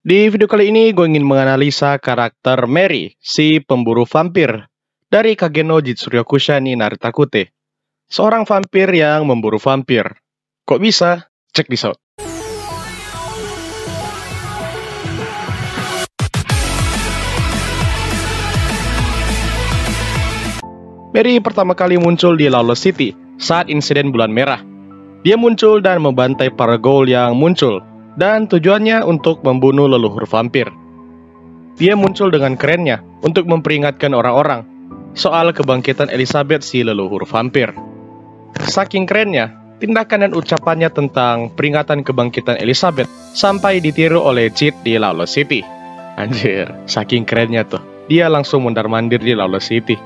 Di video kali ini gue ingin menganalisa karakter Mary, si pemburu vampir dari Kage no Jitsuryokusha ni Naritakute. Seorang vampir yang memburu vampir. Kok bisa? Check this out. Mary pertama kali muncul di Lawless City saat insiden Bulan Merah. Dia muncul dan membantai para ghoul yang muncul, dan tujuannya untuk membunuh leluhur vampir. Dia muncul dengan kerennya untuk memperingatkan orang-orang soal kebangkitan Elizabeth si leluhur vampir. Saking kerennya, tindakan dan ucapannya tentang peringatan kebangkitan Elizabeth sampai ditiru oleh Cheat di Lawless City. Anjir, saking kerennya tuh, dia langsung mondar-mandir di Lawless City.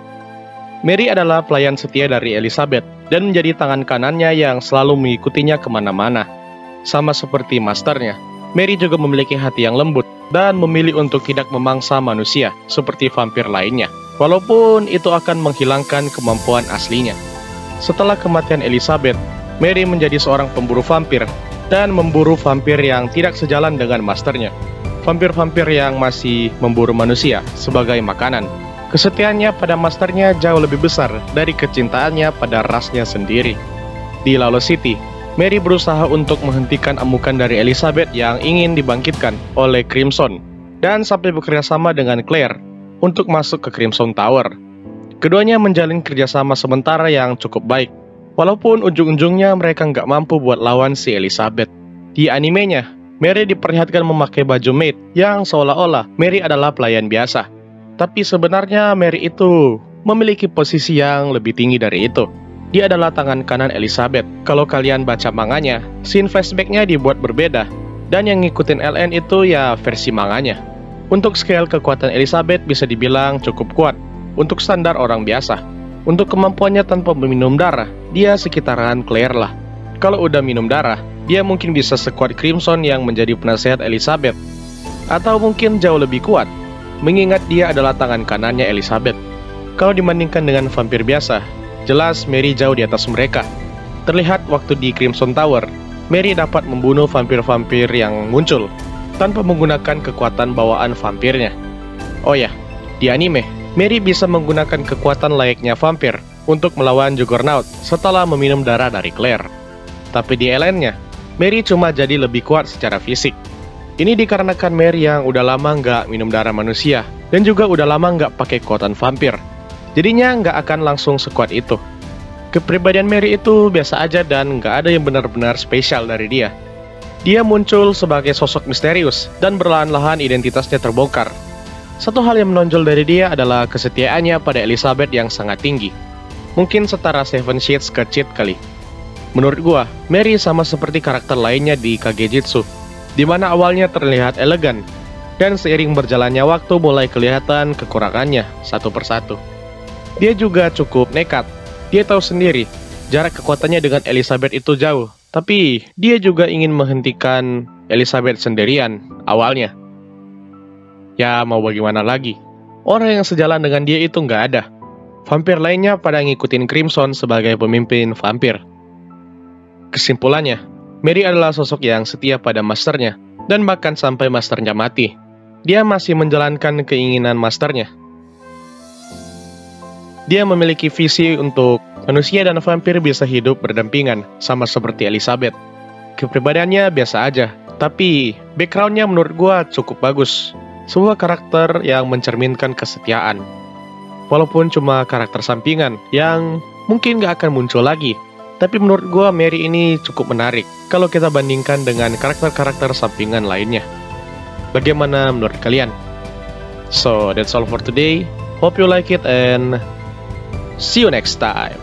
Mary adalah pelayan setia dari Elizabeth dan menjadi tangan kanannya yang selalu mengikutinya kemana-mana. Sama seperti masternya, Mary juga memiliki hati yang lembut dan memilih untuk tidak memangsa manusia seperti vampir lainnya, walaupun itu akan menghilangkan kemampuan aslinya. Setelah kematian Elizabeth, Mary menjadi seorang pemburu vampir dan memburu vampir yang tidak sejalan dengan masternya. Vampir-vampir yang masih memburu manusia sebagai makanan. Kesetiaannya pada masternya jauh lebih besar dari kecintaannya pada rasnya sendiri. Di Lawless City, Mary berusaha untuk menghentikan amukan dari Elizabeth yang ingin dibangkitkan oleh Crimson, dan sampai bekerja sama dengan Claire untuk masuk ke Crimson Tower. Keduanya menjalin kerjasama sementara yang cukup baik, walaupun ujung-ujungnya mereka nggak mampu buat lawan si Elizabeth. Di animenya, Mary diperlihatkan memakai baju maid yang seolah-olah Mary adalah pelayan biasa. Tapi sebenarnya Mary itu memiliki posisi yang lebih tinggi dari itu. Dia adalah tangan kanan Elizabeth. Kalau kalian baca manganya, scene flashback-nya dibuat berbeda. Dan yang ngikutin LN itu ya versi manganya. Untuk scale kekuatan Elizabeth bisa dibilang cukup kuat untuk standar orang biasa. Untuk kemampuannya tanpa meminum darah, dia sekitaran Claire lah. Kalau udah minum darah, dia mungkin bisa sekuat Crimson yang menjadi penasehat Elizabeth. Atau mungkin jauh lebih kuat, mengingat dia adalah tangan kanannya Elizabeth. Kalau dibandingkan dengan vampir biasa, jelas Mary jauh di atas mereka. Terlihat waktu di Crimson Tower, Mary dapat membunuh vampir-vampir yang muncul tanpa menggunakan kekuatan bawaan vampirnya. Oh ya, di anime, Mary bisa menggunakan kekuatan layaknya vampir untuk melawan Juggernaut setelah meminum darah dari Claire. Tapi di LN-nya, Mary cuma jadi lebih kuat secara fisik. Ini dikarenakan Mary yang udah lama nggak minum darah manusia, dan juga udah lama nggak pakai kekuatan vampir. Jadinya nggak akan langsung sekuat itu. Kepribadian Mary itu biasa aja dan nggak ada yang benar-benar spesial dari dia. Dia muncul sebagai sosok misterius dan berlahan-lahan identitasnya terbongkar. Satu hal yang menonjol dari dia adalah kesetiaannya pada Elizabeth yang sangat tinggi. Mungkin setara Seven Shades ke Cheat kali. Menurut gua, Mary sama seperti karakter lainnya di Kagejitsu, di mana awalnya terlihat elegan, dan seiring berjalannya waktu mulai kelihatan kekurangannya satu persatu. Dia juga cukup nekat. Dia tahu sendiri, jarak kekuatannya dengan Elizabeth itu jauh, tapi dia juga ingin menghentikan Elizabeth sendirian awalnya. Ya mau bagaimana lagi, orang yang sejalan dengan dia itu nggak ada. Vampir lainnya pada ngikutin Crimson sebagai pemimpin vampir. Kesimpulannya, Mary adalah sosok yang setia pada masternya, dan bahkan sampai masternya mati, dia masih menjalankan keinginan masternya. Dia memiliki visi untuk manusia dan vampir bisa hidup berdampingan, sama seperti Elizabeth. Kepribadiannya biasa aja, tapi backgroundnya menurut gua cukup bagus. Sebuah karakter yang mencerminkan kesetiaan. Walaupun cuma karakter sampingan yang mungkin gak akan muncul lagi. Tapi menurut gua Mary ini cukup menarik kalau kita bandingkan dengan karakter-karakter sampingan lainnya. Bagaimana menurut kalian? So, that's all for today. Hope you like it and see you next time.